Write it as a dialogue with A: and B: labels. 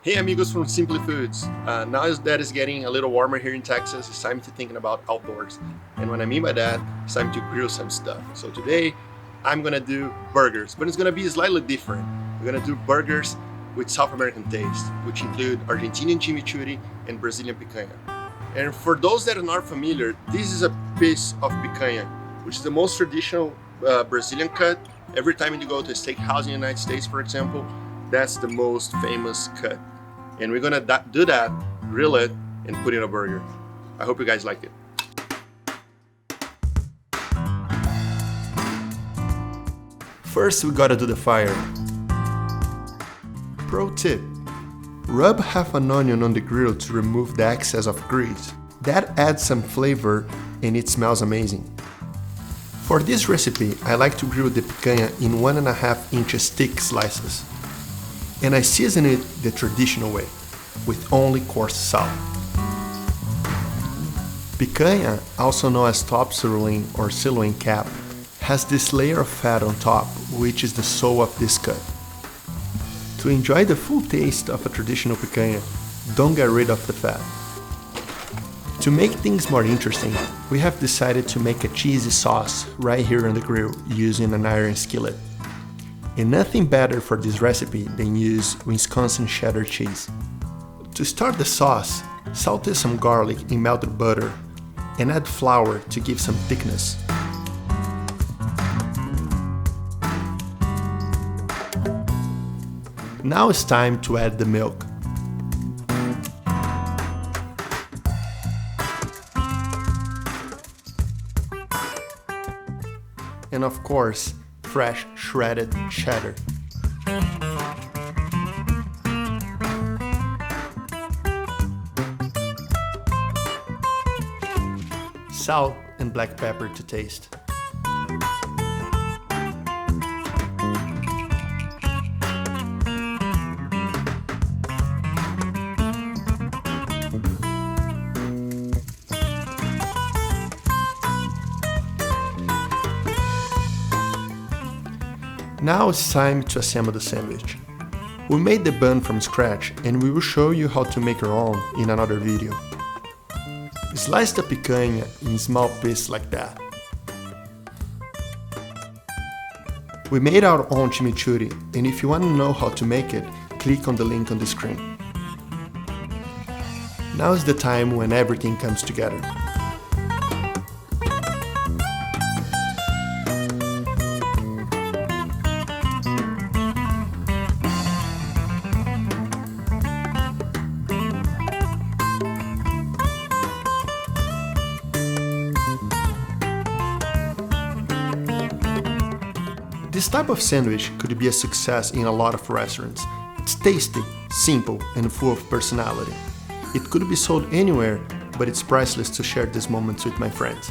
A: Hey amigos from Simply Foods. Now that it's getting a little warmer here in Texas, it's time to thinking about outdoors. And what I mean by that, it's time to grill some stuff. So today, I'm gonna do burgers, but it's gonna be slightly different. We're gonna do burgers with South American taste, which include Argentinian chimichurri and Brazilian picanha. And for those that are not familiar, this is a piece of picanha, which is the most traditional Brazilian cut. Every time you go to a steakhouse in the United States, for example, that's the most famous cut. And we're gonna do that, grill it, and put it in a burger. I hope you guys like it. First, we gotta do the fire. Pro tip: rub half an onion on the grill to remove the excess of grease. That adds some flavor and it smells amazing. For this recipe, I like to grill the picanha in 1.5 inch thick slices. And I season it the traditional way, with only coarse salt. Picanha, also known as top sirloin or sirloin cap, has this layer of fat on top, which is the soul of this cut. To enjoy the full taste of a traditional picanha, don't get rid of the fat. To make things more interesting, we have decided to make a cheesy sauce right here on the grill using an iron skillet. And nothing better for this recipe than use Wisconsin cheddar cheese. To start the sauce, saute some garlic in melted butter and add flour to give some thickness. Now it's time to add the milk. And of course, fresh shredded cheddar. Salt and black pepper to taste. Now it's time to assemble the sandwich. We made the bun from scratch and we will show you how to make our own in another video. Slice the picanha in small pieces like that. We made our own chimichurri, and if you want to know how to make it, click on the link on the screen. Now is the time when everything comes together. This type of sandwich could be a success in a lot of restaurants. It's tasty, simple, and full of personality. It could be sold anywhere, but it's priceless to share these moments with my friends.